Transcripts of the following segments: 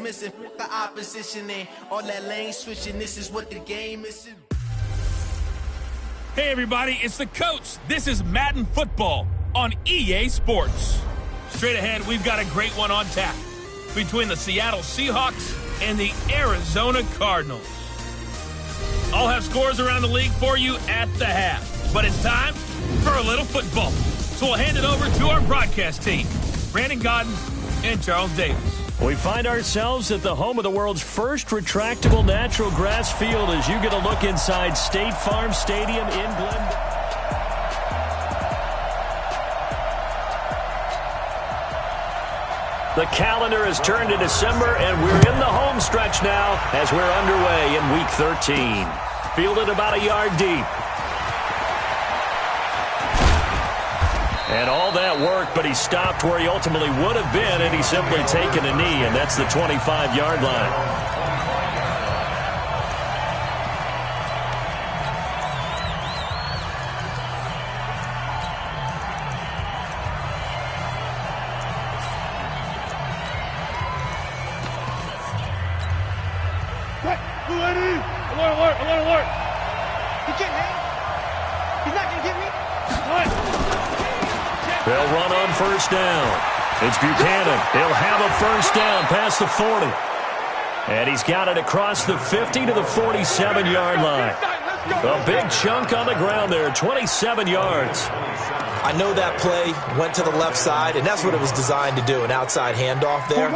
missing. The opposition and all that lane switching. This is what the game is. Hey everybody, it's the coach. This is Madden Football on EA Sports. Straight ahead, we've got a great one on tap between the Seattle Seahawks and the Arizona Cardinals. I'll have scores around the league for you at the half, but it's time for a little football. So we'll hand it over to our broadcast team, Brandon Godden and Charles Davis. We find ourselves at the home of the world's first retractable natural grass field as you get a look inside State Farm Stadium in Glendale. The calendar has turned to December, and we're in the home stretch now as we're underway in Week 13. Fielded about a yard deep. And all that work, but he stopped where he ultimately would have been, and he's simply taken a knee, and that's the 25-yard line. Alert. He can't hang. He's not going to get me. They'll run on first down. It's Buchanan. He'll have a first down past the 40. And he's got it across the 50 to the 47-yard line. A big chunk on the ground there, 27 yards. I know that play went to the left side, and that's what it was designed to do, an outside handoff there.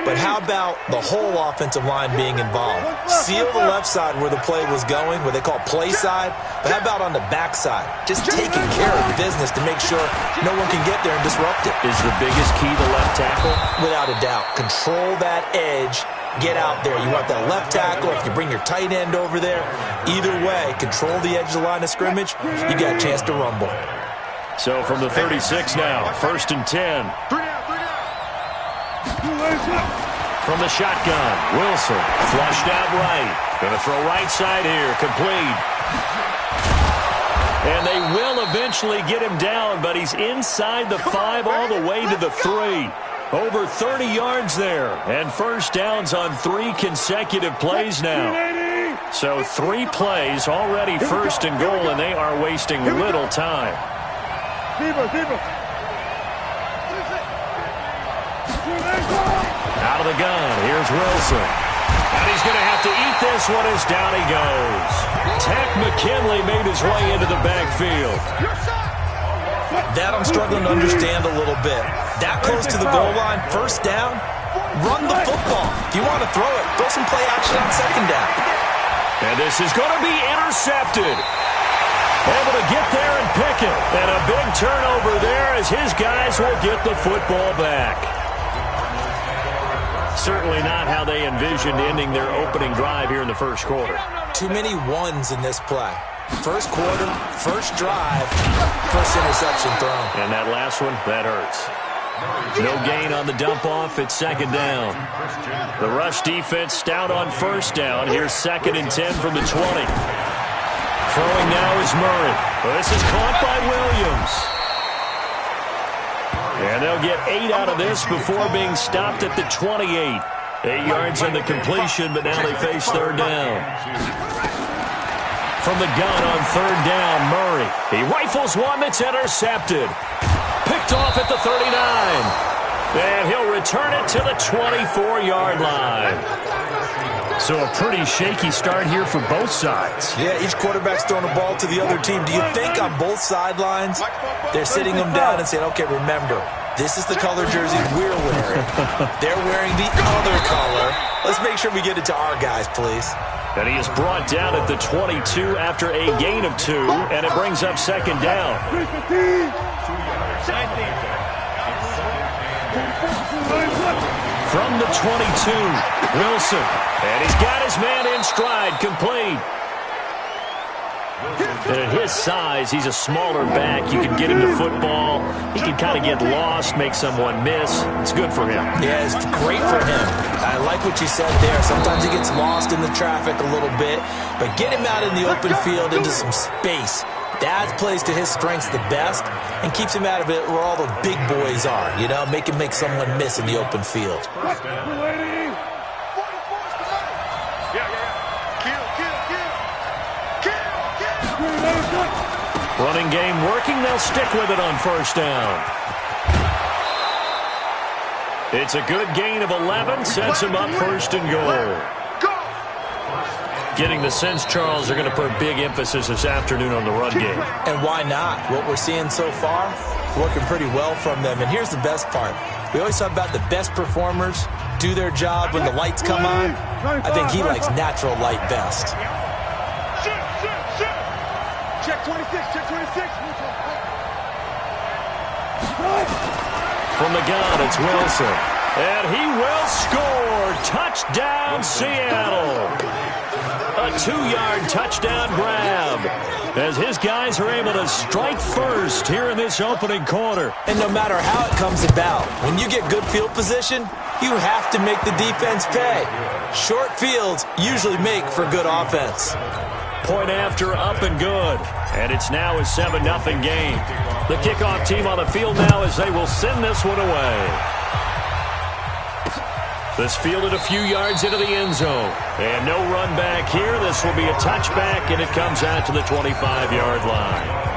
But how about the whole offensive line being involved? Seal the left side where the play was going, where they call play side. But how about on the back side? Just taking care of business to make sure no one can get there and disrupt it. Is the biggest key the left tackle? Without a doubt. Control that edge. Get out there. You want that left tackle. If you bring your tight end over there, either way, control the edge of the line of scrimmage. You got a chance to rumble. So from the 36 now, 1st and 10. From the shotgun, Wilson flushed out right. Going to throw right side here, complete. And they will eventually get him down, but he's inside the 5 all the way to the 3. Over 30 yards there, and first downs on 3 consecutive plays now. So 3 plays, already first and goal, and they are wasting little time. Out of the gun, here's Wilson. And he's going to have to eat this one as down he goes. Tech McKinley made his way into the backfield. That I'm struggling to understand a little bit. That close to the goal line, first down, run the football. If you want to throw it, throw some play action on second down. And this is going to be intercepted. Able to get there and pick it. And a big turnover there as his guys will get the football back. Certainly not how they envisioned ending their opening drive here in the first quarter. Too many ones in this play. First quarter, first drive, first interception thrown. And that last one, that hurts. No gain on the dump-off. It's second down. The rush defense stout on first down. Here's 2nd and 10 from the 20. Throwing now is Murray. Well, this is caught by Williams. And they'll get 8 out of this before being stopped at the 28. 8 yards on the completion, but now they face third down. From the gun on third down, Murray. He rifles one that's intercepted. Picked off at the 39. And he'll return it to the 24-yard line. So a pretty shaky start here for both sides. Yeah, each quarterback's throwing the ball to the other team. Do you think on both sidelines they're sitting them down and saying, okay, remember, this is the color jersey we're wearing. They're wearing the other color. Let's make sure we get it to our guys, please. And he is brought down at the 22 after a gain of 2, and it brings up second down. From the 22, Wilson. And he's got his man in stride, complete. And at his size, he's a smaller back. You can get him to football. He can kind of get lost, make someone miss. It's good for him. Yeah, it's great for him. I like what you said there. Sometimes he gets lost in the traffic a little bit, but get him out in the open field into some space. That plays to his strengths the best and keeps him out of it where all the big boys are, you know, make him make someone miss in the open field. Running game working. They'll stick with it on first down. It's a good gain of 11. Sets him up first and goal. Getting the sense, Charles, they're going to put big emphasis this afternoon on the run game. And why not? What we're seeing so far, working pretty well from them. And here's the best part. We always talk about the best performers do their job when the lights come on. I think he likes natural light best. Check 26, check 26. From the gun, it's Wilson. And he will score. Touchdown, Seattle. A 2-yard touchdown grab as his guys are able to strike first here in this opening quarter. And no matter how it comes about, when you get good field position, you have to make the defense pay. Short fields usually make for good offense. Point after, up and good. And it's now a 7-0 game. The kickoff team on the field now as they will send this one away. This fielded a few yards into the end zone. And no run back here. This will be a touchback, and it comes out to the 25-yard line.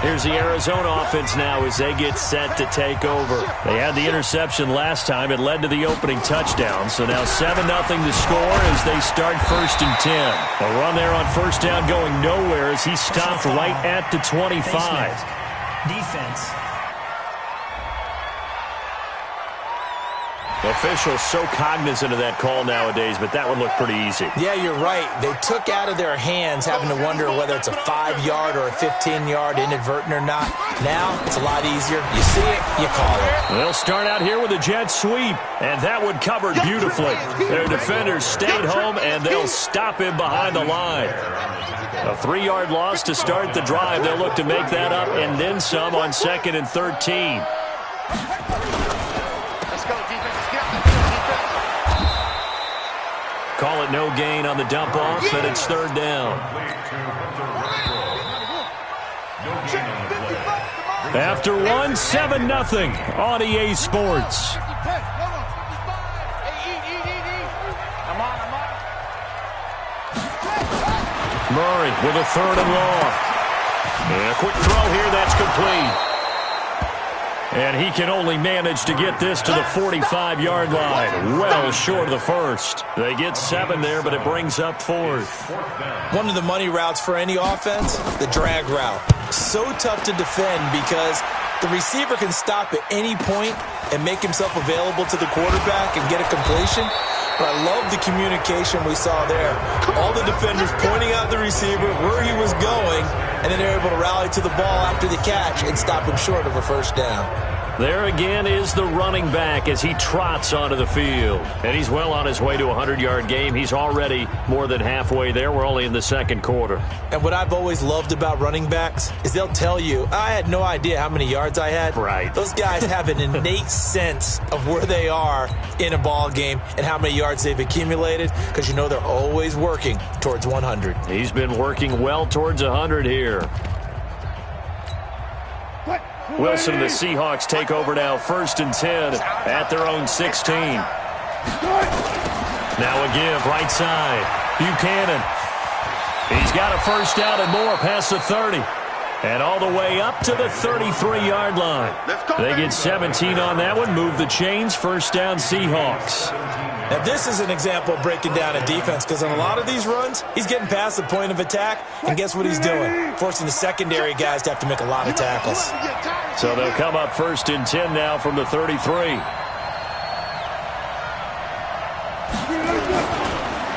Here's the Arizona offense now as they get set to take over. They had the interception last time. It led to the opening touchdown. So now 7-0 to score as they start first and 10. A run there on first down going nowhere as he stopped right at the 25. Defense. Officials so cognizant of that call nowadays, but that one looked pretty easy. Yeah, you're right. They took out of their hands having to wonder whether it's a 5-yard or a 15-yard inadvertent or not. Now, it's a lot easier. You see it, you call it. They'll start out here with a jet sweep, and that one covered beautifully. Their defenders stayed home, and they'll stop him behind the line. A 3-yard loss to start the drive. They'll look to make that up and then some on 2nd and 13. Call it no gain on the dump-off, and it's 3rd down. After one, 7-0 on EA Sports. Murray with a 3rd and long. And a quick throw here, that's complete. And he can only manage to get this to the 45-yard line. Well short of the first. They get 7 there, but it brings up 4th. One of the money routes for any offense, the drag route. So tough to defend because the receiver can stop at any point and make himself available to the quarterback and get a completion. But I love the communication we saw there. All the defenders pointing out the receiver, where he was going, and then they're able to rally to the ball after the catch and stop him short of a first down. There again is the running back as he trots onto the field. And he's well on his way to a 100-yard game. He's already more than halfway there. We're only in the 2nd quarter. And what I've always loved about running backs is they'll tell you, I had no idea how many yards I had. Right. Those guys have an innate sense of where they are in a ball game and how many yards they've accumulated because you know they're always working towards 100. He's been working well towards 100 here. Wilson and the Seahawks take over now, 1st and 10 at their own 16. Now a give, right side. Buchanan. He's got a first down and more past the 30. And all the way up to the 33-yard line. They get 17 on that one, move the chains, first down Seahawks. Now, this is an example of breaking down a defense because on a lot of these runs, he's getting past the point of attack, and guess what he's doing? Forcing the secondary guys to have to make a lot of tackles. So they'll come up 1st and 10 now from the 33.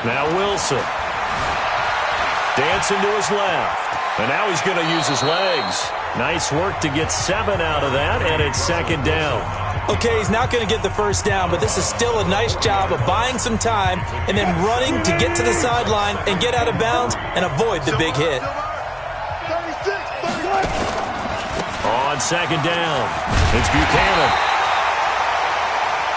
Now Wilson. Dancing to his left. And now he's going to use his legs. Nice work to get 7 out of that, and it's 2nd down. Okay, he's not going to get the first down, but this is still a nice job of buying some time and then running to get to the sideline and get out of bounds and avoid the big hit. On 2nd down, it's Buchanan.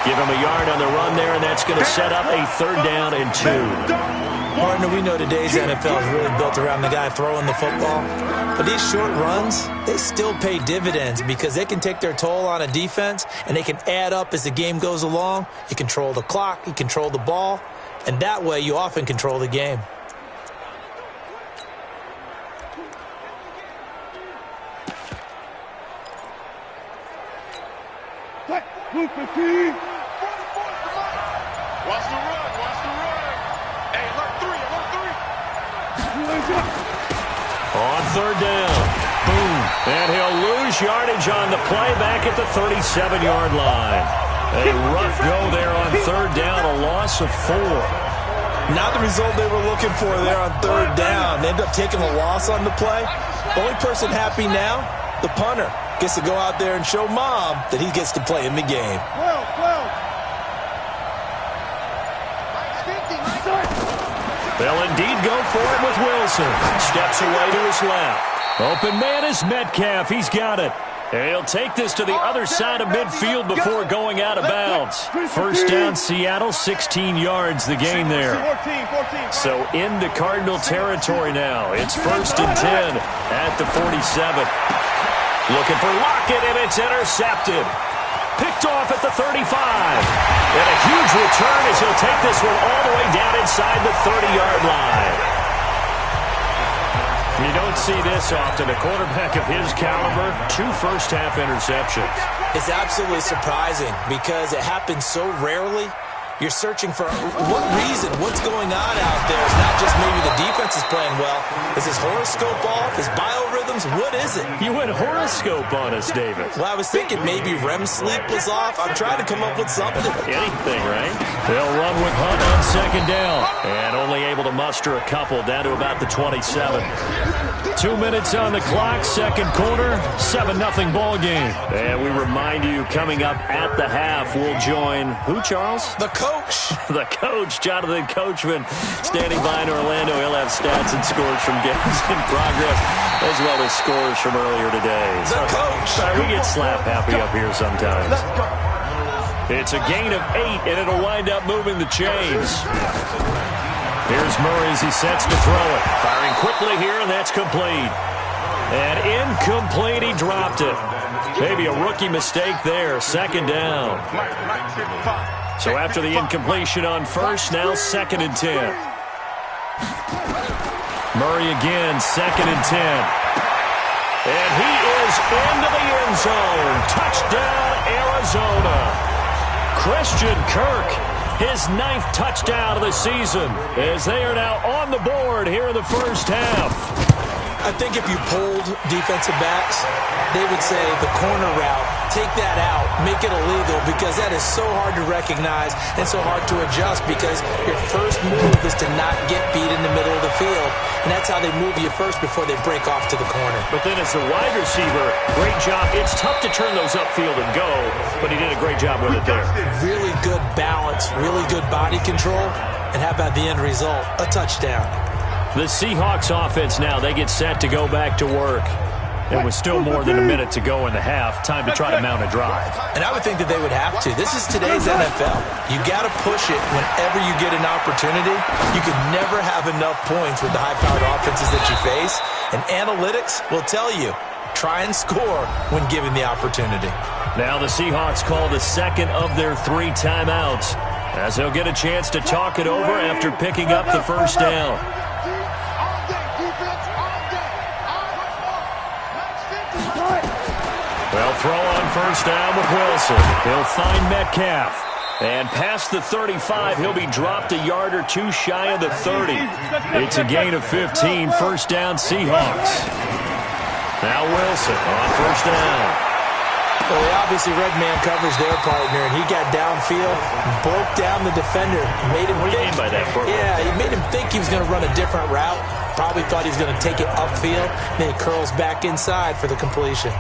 Give him a yard on the run there, and that's going to set up a 3rd down and 2. Partner, we know today's NFL is really built around the guy throwing the football. But these short runs, they still pay dividends because they can take their toll on a defense and they can add up as the game goes along. You control the clock, you control the ball, and that way you often control the game. Watch the run. Hey, alert 3. On third down. Boom. And he'll lose yardage on the play back at the 37-yard line. A rough go there on third down, a loss of 4. Not the result they were looking for there on third down. They end up taking a loss on the play. The only person happy now, the punter, gets to go out there and show Mom that he gets to play in the game. They'll indeed go for it with Wilson. Steps away to his left. Open man is Metcalf. He's got it. He'll take this to the other side of midfield before going out of bounds. First down, Seattle, 16 yards the gain there. So into Cardinal territory now. It's 1st and 10 at the 47. Looking for Lockett, and it's intercepted. Picked off at the 35. And a huge return as he'll take this one all the way down inside the 30-yard line. You don't see this often. A quarterback of his caliber, 2 first-half interceptions. It's absolutely surprising because it happens so rarely. You're searching for what reason, what's going on out there. It's not just maybe the defense is playing well. Is his horoscope off? His biorhythms? What is it? You went horoscope on us, David. Well, I was thinking maybe REM sleep was off. I'm trying to come up with something. Anything, right? They'll run with Hunt on second down. And only able to muster a couple down to about the 27. 2 minutes on the clock, second quarter, 7-0 ball game. And we remind you, coming up at the half, we'll join who, Charles? The coach. The coach, Jonathan Coachman, standing by in Orlando. He'll have stats and scores from games in progress, as well as scores from earlier today. The coach. We get slap happy up here sometimes. It's a gain of 8, and it'll wind up moving the chains. Here's Murray as he sets to throw it. Firing quickly here, and that's complete. And incomplete, he dropped it. Maybe a rookie mistake there. Second down. So after the incompletion on first, now 2nd and 10. Murray again, 2nd and 10. And he is into the end zone. Touchdown, Arizona. Christian Kirk, his 9th touchdown of the season, as they are now on the board here in the first half. I think if you polled defensive backs, they would say the corner route, take that out, make it illegal, because that is so hard to recognize and so hard to adjust, because your first move is to not get beat in the middle of the field, and that's how they move you first before they break off to the corner. But then as the wide receiver, great job. It's tough to turn those upfield and go, but he did a great job with it there. Really good balance, really good body control, and how about the end result? A touchdown. The Seahawks offense now, they get set to go back to work. It was still more than a minute to go in the half. Time to try to mount a drive. And I would think that they would have to. This is today's NFL. You got to push it whenever you get an opportunity. You can never have enough points with the high-powered offenses that you face. And analytics will tell you, try and score when given the opportunity. Now the Seahawks call the second of their 3 timeouts, as they'll get a chance to talk it over after picking up the first down. They'll throw on first down with Wilson. He'll find Metcalf. And past the 35, he'll be dropped a yard or 2 shy of the 30. It's a gain of 15, first down Seahawks. Now Wilson on first down. Well, he obviously red man covers their partner, and he got downfield, broke down the defender, made him What do you mean by that, Burke? Yeah, he made him think he was going to run a different route. Probably thought he was going to take it upfield, then he curls back inside for the completion.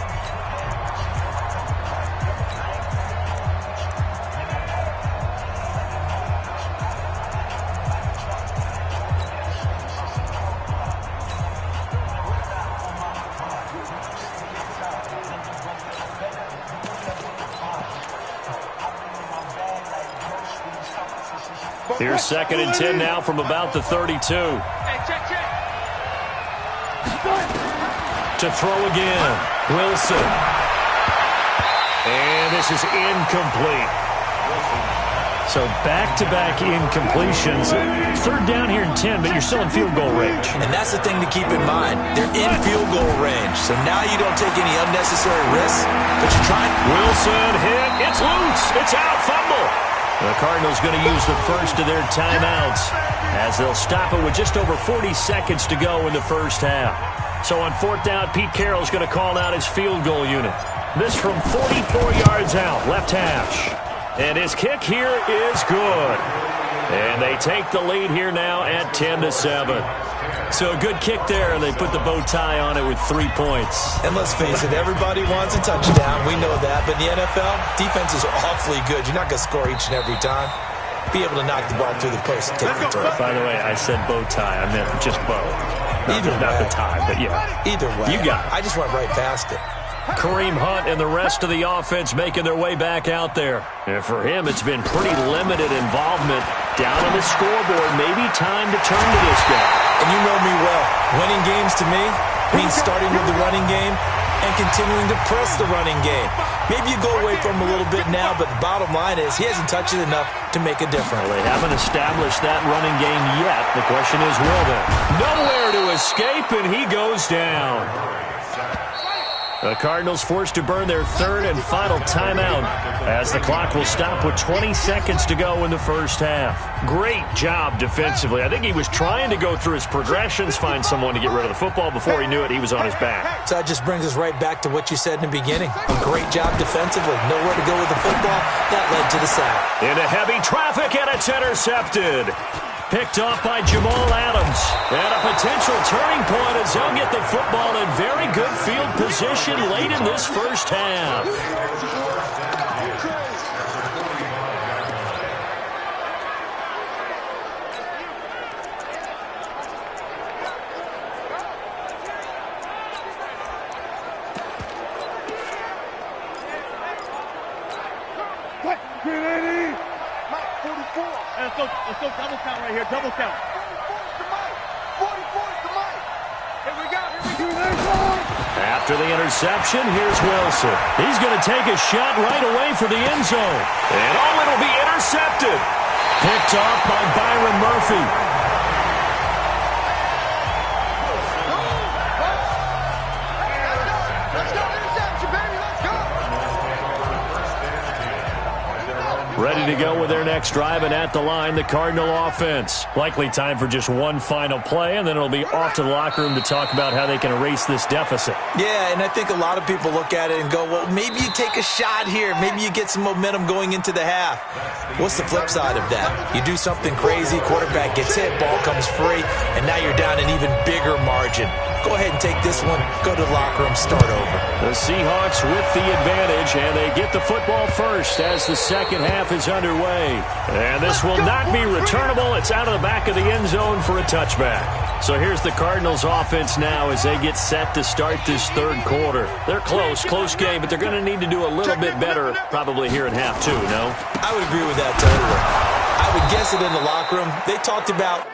Here's 2nd and 10 now from about the 32. To throw again, Wilson. And this is incomplete. So back-to-back incompletions. Third down here in 10, but you're still in field goal range. And that's the thing to keep in mind. They're in field goal range. So now you don't take any unnecessary risks, but you're trying. Wilson hit. It's loose. It's out. Fumble. The Cardinals going to use the first of their timeouts as they'll stop it with just over 40 seconds to go in the first half. So on fourth down, Pete Carroll's going to call out his field goal unit. This from 44 yards out, left hash. And his kick here is good. And they take the lead here now at 10-7. So a good kick there, and they put the bow tie on it with 3 points. And let's face it, everybody wants a touchdown. We know that. But in the NFL, defense is awfully good. You're not going to score each and every time. Be able to knock the ball through the post and take the turn. By the way, I said bow tie. I meant just bow. Not the tie, but yeah. Either way. You got it. I just went right past it. Kareem Hunt and the rest of the offense making their way back out there. And for him, it's been pretty limited involvement down on the scoreboard. Maybe time to turn to this guy. And you know me well. Winning games to me means starting with the running game and continuing to press the running game. Maybe you go away from him a little bit now, but the bottom line is he hasn't touched it enough to make a difference. Well, they haven't established that running game yet. The question is, will they? Nowhere to escape, and he goes down. The Cardinals forced to burn their third and final timeout as the clock will stop with 20 seconds to go in the first half. Great job defensively. I think he was trying to go through his progressions, find someone to get rid of the football. Before he knew it, he was on his back. So that just brings us right back to what you said in the beginning. A great job defensively. Nowhere to go with the football. That led to the sack. Into heavy traffic, and it's intercepted. Picked off by Jamal Adams. And a potential turning point as they'll get the football in very good field position late in this first half. Let's go double count right here, double count. 44 is the mic. Here we go. After the interception, here's Wilson. He's going to take a shot right away for the end zone. And it'll be intercepted. Picked off by Byron Murphy. Ready to go with their next drive, and at the line, the Cardinal offense. Likely time for just one final play, and then it'll be off to the locker room to talk about how they can erase this deficit. Yeah, and I think a lot of people look at it and go, well, maybe you take a shot here. Maybe you get some momentum going into the half. What's the flip side of that? You do something crazy, quarterback gets hit, ball comes free, and now you're down an even bigger margin. Go ahead and take this one, go to the locker room, start over. The Seahawks with the advantage, and they get the football first as the second half is underway. And this will not be returnable. It's out of the back of the end zone for a touchback. So here's the Cardinals offense now as they get set to start this third quarter. They're close game, but they're going to need to do a little bit better probably here in half two, no? I would agree with that totally. I would guess it in the locker room. They talked about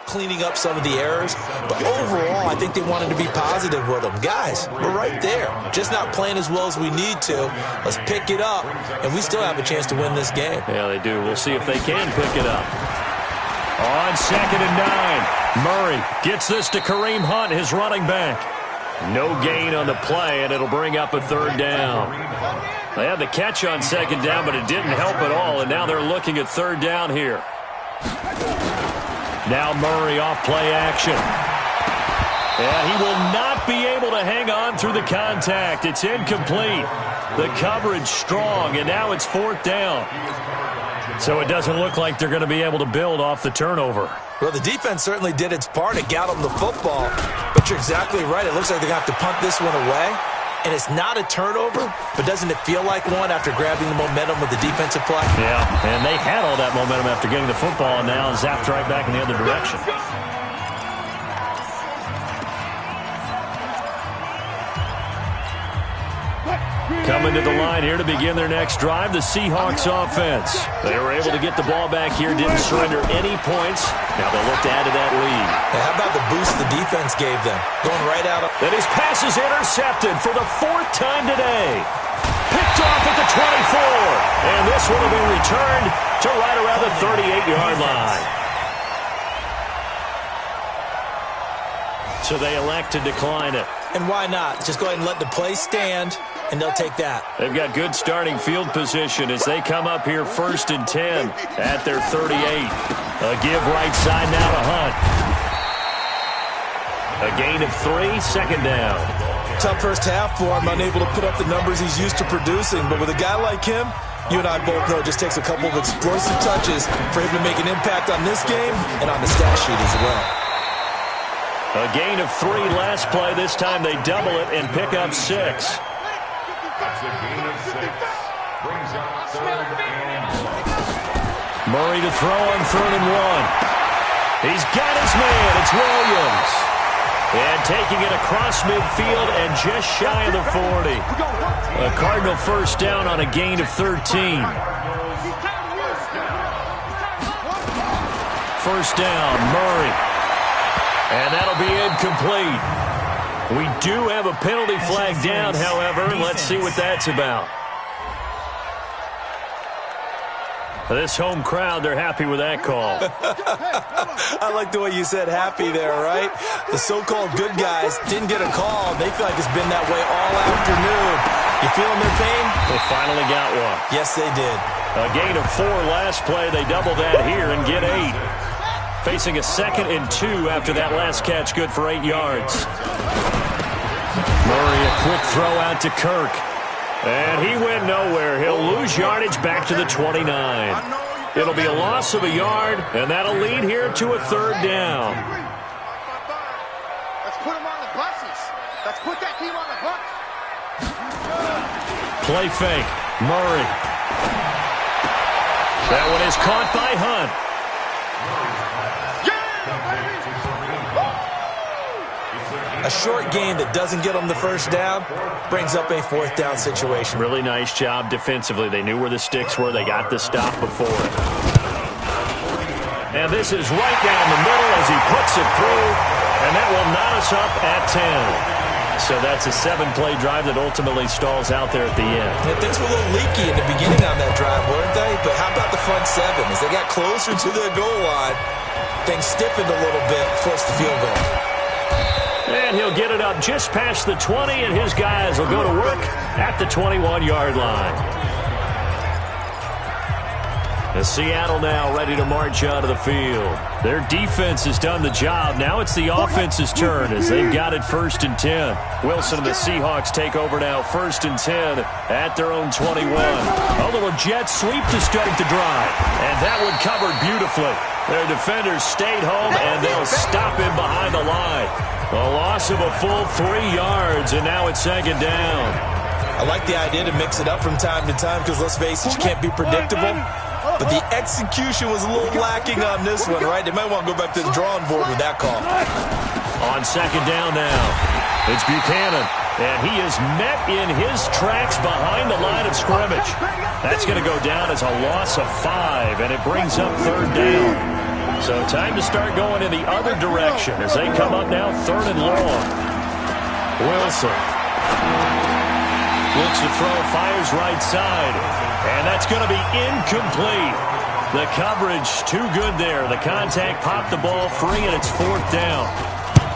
cleaning up some of the errors, but overall I think they wanted to be positive with them. Guys, we're right there, just not playing as well as we need to. Let's pick it up, and we still have a chance to win this game. Yeah, they do. We'll see if they can pick it up. On 2nd and 9, Murray gets this to Kareem Hunt, his running back. No gain on the play, and it'll bring up a third down. They had the catch on 2nd down, but it didn't help at all, and now they're looking at third down here. Now Murray off play action. Yeah, he will not be able to hang on through the contact. It's incomplete. The coverage strong, and now it's 4th down. So it doesn't look like they're going to be able to build off the turnover. Well, the defense certainly did its part to got them the football, but you're exactly right. It looks like they're going to have to punt this one away. And it's not a turnover, but doesn't it feel like one after grabbing the momentum with the defensive play? Yeah, and they had all that momentum after getting the football, and now zapped right back in the other direction. Coming to the line here to begin their next drive, the Seahawks offense. They were able to get the ball back here, didn't surrender any points. Now they'll look to add to that lead. And how about the boost the defense gave them? Going right out of... Then his pass is intercepted for the 4th time today. Picked off at the 24. And this one will be returned to right around the 38-yard line. So they elect to decline it. And why not? Just go ahead and let the play stand, and they'll take that. They've got good starting field position as they come up here 1st and 10 at their 38. A give right side now to Hunt. A gain of 3, 2nd down. Tough first half for him, unable to put up the numbers he's used to producing. But with a guy like him, you and I both know it just takes a couple of explosive touches for him to make an impact on this game and on the stat sheet as well. A gain of 3 last play. This time they double it and pick up 6. That's a gain of 6. Brings up 3rd and... Murray to throw on 3rd and 1. He's got his man. It's Williams. And taking it across midfield and just shy of the 40. A Cardinal 1st down on a gain of 13. 1st down, Murray. And that'll be incomplete. We do have a penalty flag down, however. Let's see what that's about. This home crowd, they're happy with that call. I like the way you said happy there, right? The so-called good guys didn't get a call. They feel like it's been that way all afternoon. You feeling their pain? They finally got one. Yes, they did. A gain of 4 last play. They double that here and get 8. Facing a 2nd and 2 after that last catch, good for 8 yards. Murray, a quick throw out to Kirk. And he went nowhere. He'll lose yardage back to the 29. It'll be a loss of a yard, and that'll lead here to a 3rd down. Let's put them on the buses. Let's put that team on the bus. Play fake. Murray. That one is caught by Hunt. A short game that doesn't get them the 1st down brings up a 4th down situation. Really nice job defensively. They knew where the sticks were. They got the stop before it. And this is right down the middle as he puts it through. And that will knot us up at 10. So that's a 7-play drive that ultimately stalls out there at the end. And things were a little leaky in the beginning on that drive, weren't they? But how about the front 7? As they got closer to the goal line, things stiffened a little bit, forced the field goal. And he'll get it up just past the 20, and his guys will go to work at the 21-yard line. The Seattle now ready to march out of the field. Their defense has done the job. Now it's the offense's turn as they've got it 1st and 10. Wilson and the Seahawks take over now 1st and 10 at their own 21. A little jet sweep to start the drive. And that one covered beautifully. Their defenders stayed home, and they'll stop him behind the line. A loss of a full 3 yards, and now it's 2nd down. I like the idea to mix it up from time to time because, let's face it, you can't be predictable. But the execution was a little lacking on this one, right? They might want to go back to the drawing board with that call. On 2nd down now, it's Buchanan, and he is met in his tracks behind the line of scrimmage. That's going to go down as a loss of 5, and it brings up 3rd down. So time to start going in the other direction as they come up now 3rd and long. Wilson looks to throw, fires right side, and that's going to be incomplete. The coverage too good there. The contact popped the ball free, and it's 4th down.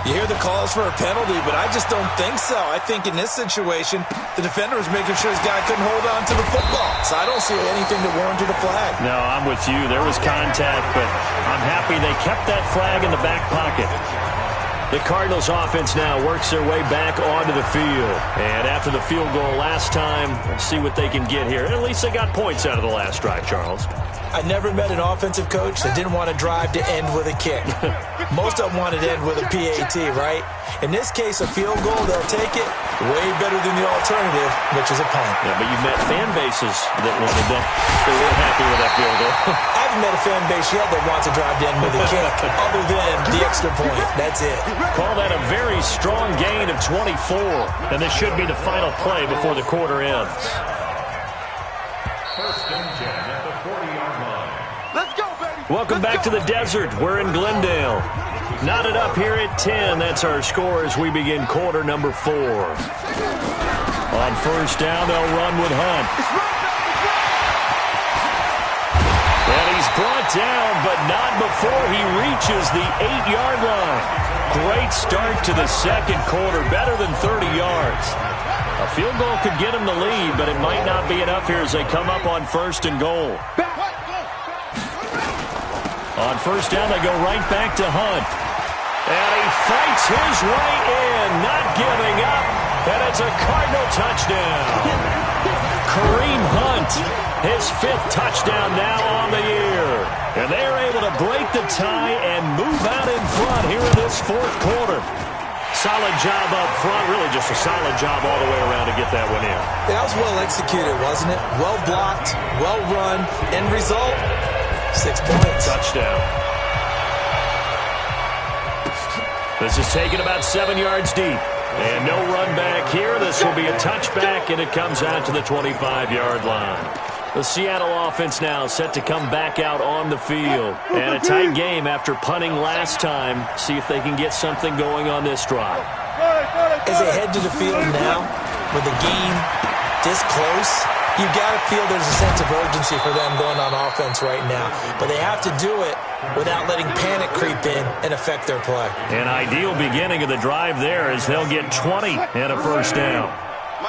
You hear the calls for a penalty, but I just don't think so. I think in this situation, the defender was making sure his guy couldn't hold on to the football. So I don't see anything that warranted a flag. No, I'm with you. There was contact, but I'm happy they kept that flag in the back pocket. The Cardinals offense now works their way back onto the field. And after the field goal last time, let's see what they can get here. At least they got points out of the last drive, Charles. I never met an offensive coach that didn't want a drive to end with a kick. Most of them wanted to end with a PAT, right? In this case, a field goal, they'll take it way better than the alternative, which is a punt. Yeah, but you've met fan bases that wanted that. They weren't happy with that field goal. I haven't met a fan base yet that wants a drive to end with a kick, other than the extra point. That's it. Call that a very strong gain of 24. And this should be the final play before the quarter ends. First and 10 at the 40-yard line. Let's go, baby. Welcome back to the desert. We're in Glendale. Knotted up here at 10. That's our score as we begin quarter number 4. On first down, they'll run with Hunt. And he's brought down, but not before he reaches the 8-yard line. Great start to the second quarter, better than 30 yards. A field goal could get him the lead, but it might not be enough here as they come up on first and goal. On first down, they go right back to Hunt. And he fights his way in, not giving up. And it's a Cardinal touchdown. Kareem Hunt, his 5th touchdown now on the year. And they are able to break the tie and move out in front here in this 4th quarter. Solid job up front, really just a solid job all the way around to get that one in. That was well executed, wasn't it? Well blocked, well run. End result, 6 points. Touchdown. This is taken about 7 yards deep. And no run back here. This will be a touchback, and it comes out to the 25-yard line. The Seattle offense now set to come back out on the field. And a tight game after punting last time. See if they can get something going on this drive. As they head to the field now, with the game this close, you got to feel there's a sense of urgency for them going on offense right now. But they have to do it without letting panic creep in and affect their play. An ideal beginning of the drive there as they'll get 20 and a first down.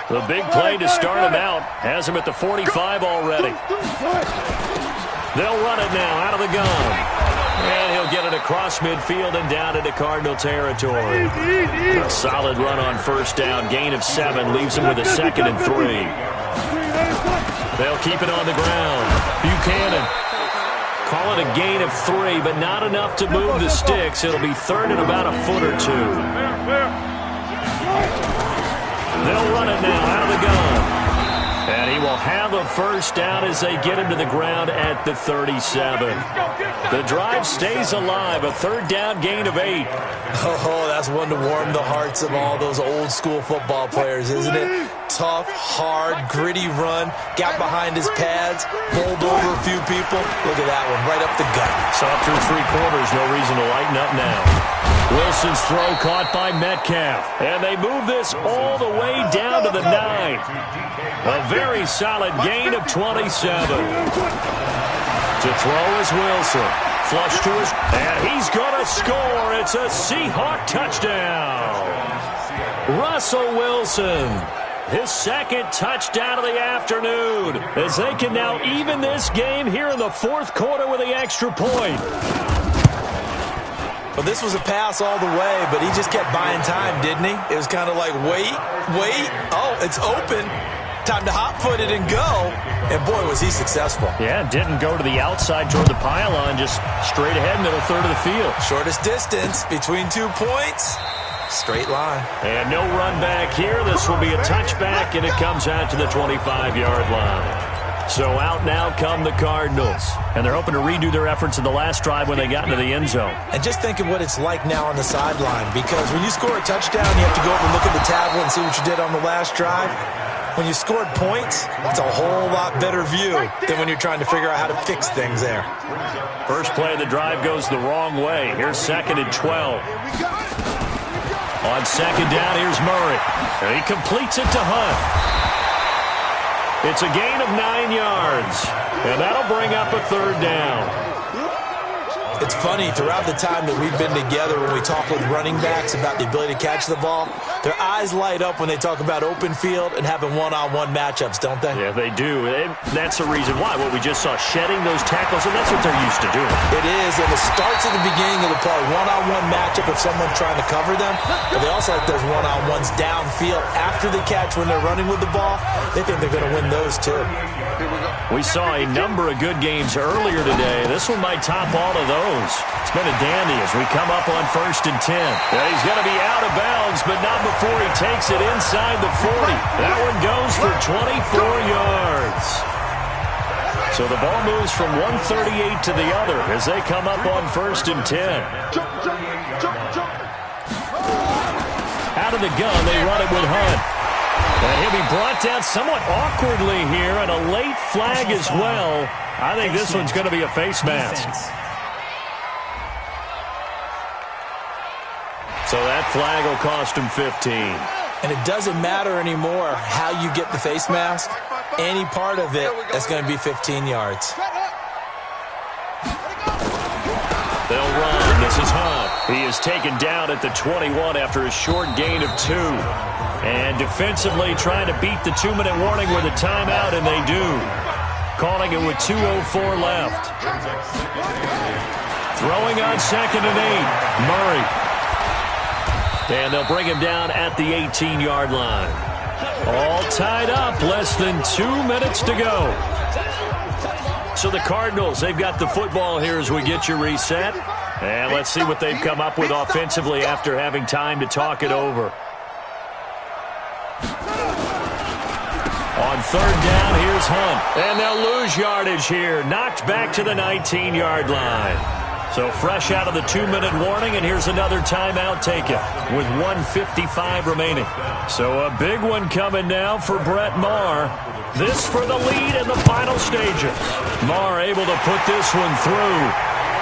The big play to start him out has him at the 45 already. They'll run it now out of the gun. And he'll get it across midfield and down into Cardinal territory. A solid run on first down. Gain of 7 leaves him with a 2nd and 3. They'll keep it on the ground. Buchanan. Call it a gain of 3, but not enough to move the sticks. It'll be 3rd and about a foot or 2. They'll run it now out of the gun. And he will have a first down as they get him to the ground at the 37. The drive stays alive. A 3rd down gain of 8. Oh, that's one to warm the hearts of all those old-school football players, isn't it? Tough, hard, gritty run. Got behind his pads, bowled over a few people. Look at that one, right up the gut. Saw through 3 quarters, no reason to lighten up now. Wilson's throw caught by Metcalf. And they move this all the way down to the 9. A very solid gain of 27. To throw is Wilson. Flush to his... And he's going to score. It's a Seahawk touchdown. Russell Wilson. His 2nd touchdown of the afternoon. As they can now even this game here in the 4th quarter with the extra point. Well, this was a pass all the way, but he just kept buying time, didn't he? It was kind of like, wait. Oh, it's open. Time to hot-foot it and go. And, boy, was he successful. Yeah, didn't go to the outside toward the pylon, just straight ahead, middle third of the field. Shortest distance between 2 points. Straight line. And no run back here. This will be a touchback, and it comes out to the 25-yard line. So out now come the Cardinals. And they're hoping to redo their efforts in the last drive when they got into the end zone. And just think of what it's like now on the sideline. Because when you score a touchdown, you have to go over and look at the tablet and see what you did on the last drive. When you scored points, it's a whole lot better view than when you're trying to figure out how to fix things there. First play of the drive goes the wrong way. Here's 2nd and 12. On 2nd down, here's Murray. And he completes it to Hunt. It's a gain of 9 yards. And that'll bring up a 3rd down. It's funny, throughout the time that we've been together, when we talk with running backs about the ability to catch the ball, their eyes light up when they talk about open field and having one-on-one matchups, don't they? Yeah, they do. And that's the reason why. What we just saw, shedding those tackles, and that's what they're used to doing. It is, and it starts at the beginning of the play. One-on-one matchup if someone's trying to cover them, but they also like those one-on-ones downfield after the catch when they're running with the ball. They think they're going to win those, too. We saw a number of good games earlier today. This one might top all of those. It's been a dandy as we come up on 1st and 10. Yeah, he's going to be out of bounds, but not before he takes it inside the 40. That one goes for 24 yards. So the ball moves from 138 to the other as they come up on 1st and 10. out of the gun. They run it with Hunt. And he'll be brought down somewhat awkwardly here, and a late flag as well. I think this one's going to be a face mask. So that flag will cost him 15. And it doesn't matter anymore how you get the face mask. Any part of it is going to be 15 yards. They'll run. This is Hunt. He is taken down at the 21 after a short gain of 2. And defensively trying to beat the 2-minute warning with a timeout, and they do. Calling it with 2:04 left. Throwing on 2nd and 8. Murray. And they'll bring him down at the 18-yard line. All tied up. Less than 2 minutes to go. So the Cardinals, they've got the football here as we get you reset. And let's see what they've come up with offensively after having time to talk it over. On 3rd down, here's Hunt. And they'll lose yardage here. Knocked back to the 19-yard line. So fresh out of the 2-minute warning, and here's another timeout taken with 1:55 remaining. So a big one coming now for Brett Maher. This for the lead in the final stages. Maher able to put this one through.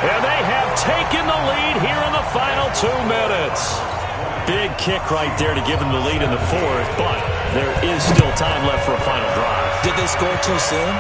And they have taken the lead here in the final 2 minutes. Big kick right there to give them the lead in the 4th, but there is still time left for a final drive. Did they score too soon?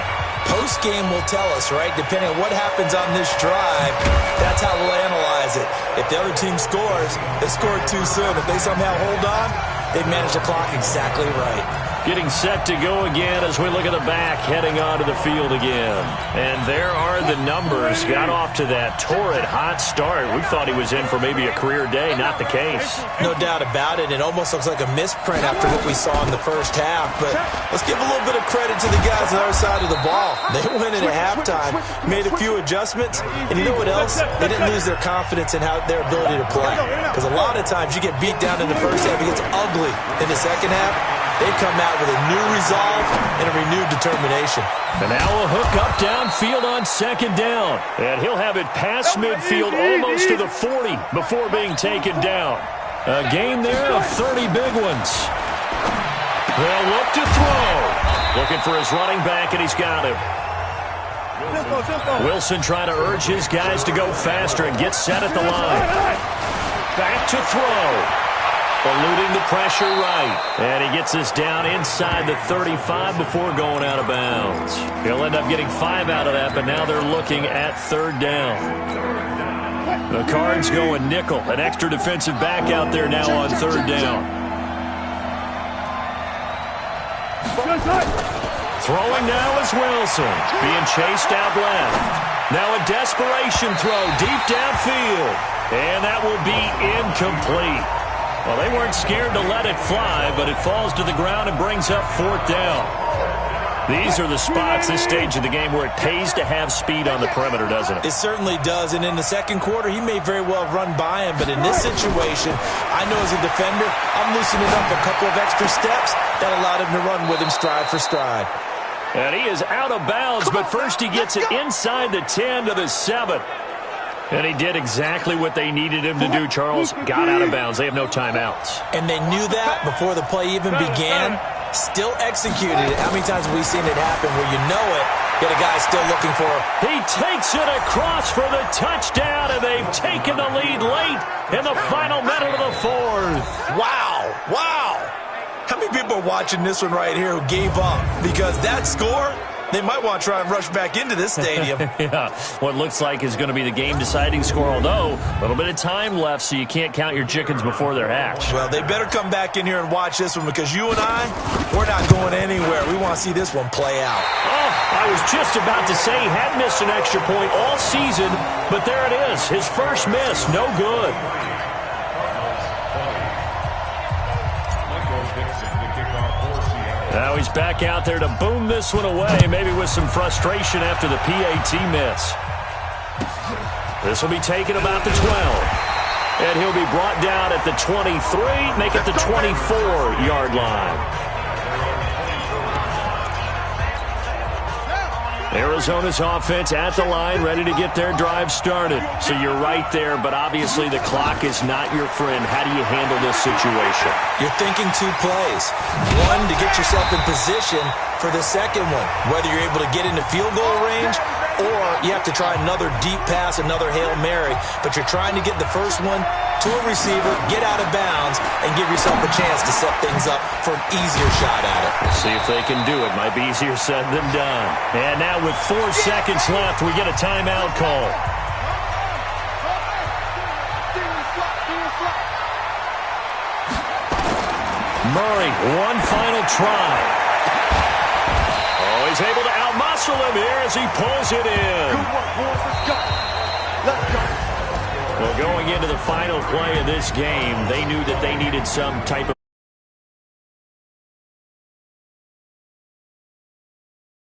Post-game will tell us, right? Depending on what happens on this drive, that's how we'll analyze it. If the other team scores, they scored too soon. If they somehow hold on, they manage the clock exactly right. Getting set to go again as we look at the back, heading onto the field again. And there are the numbers. Got off to that torrid hot start. We thought he was in for maybe a career day. Not the case. No doubt about it. It almost looks like a misprint after what we saw in the first half. But let's give a little bit of credit to the guys on the other side of the ball. They went in at halftime, made a few adjustments, and you know what else? They didn't lose their confidence in their ability to play. Because a lot of times you get beat down in the first half, it gets ugly in the second half. They come out with a new resolve and a renewed determination. And now a hook up downfield on 2nd down. And he'll have it past midfield almost to the 40 before being taken down. A game there of 30 big ones. They'll look to throw. Looking for his running back, and he's got him. Wilson trying to urge his guys to go faster and get set at the line. Back to throw. Eluding the pressure right. And he gets this down inside the 35 before going out of bounds. He'll end up getting 5 out of that, but now they're looking at 3rd down. The Cards going nickel. An extra defensive back out there now on 3rd down. Throwing now is Wilson. Being chased out left. Now a desperation throw deep downfield. And that will be incomplete. Well, they weren't scared to let it fly, but it falls to the ground and brings up 4th down. These are the spots, this stage of the game, where it pays to have speed on the perimeter, doesn't it? It certainly does, and in the second quarter, he may very well run by him, but in this situation, I know as a defender, I'm loosening up a couple of extra steps that allowed him to run with him stride for stride. And he is out of bounds, but first he gets it inside the 10 to the 7. And he did exactly what they needed him to do, Charles. Got out of bounds. They have no timeouts. And they knew that before the play even began. Still executed it. How many times have we seen it happen where you know it, yet a guy's still looking for it? He takes it across for the touchdown, and they've taken the lead late in the final minute of the 4th. Wow. Wow. How many people are watching this one right here who gave up? Because that score, they might want to try and rush back into this stadium. Yeah, what looks like is going to be the game-deciding score, although a little bit of time left, so you can't count your chickens before they're hatched. Well, they better come back in here and watch this one, because you and I, we're not going anywhere. We want to see this one play out. Oh, I was just about to say he had missed an extra point all season, but there it is. His first miss, no good. Now he's back out there to boom this one away, maybe with some frustration after the PAT miss. This will be taken about the 12. And he'll be brought down at the 23, make it the 24-yard line. Arizona's offense at the line, ready to get their drive started. So you're right there, but obviously the clock is not your friend. How do you handle this situation? You're thinking two plays. One, to get yourself in position for the second one, whether you're able to get into field goal range or you have to try another deep pass, another Hail Mary. But you're trying to get the first one to a receiver, get out of bounds, and give yourself a chance to set things up for an easier shot at it. See if they can do it. Might be easier said than done. And now with 4 seconds left, we get a timeout call. Murray, one final try. Oh, he's able to outmuscle him here as he pulls it in. Good work, boys. Let's go. Let's go. Well, going into the final play of this game, they knew that they needed some type of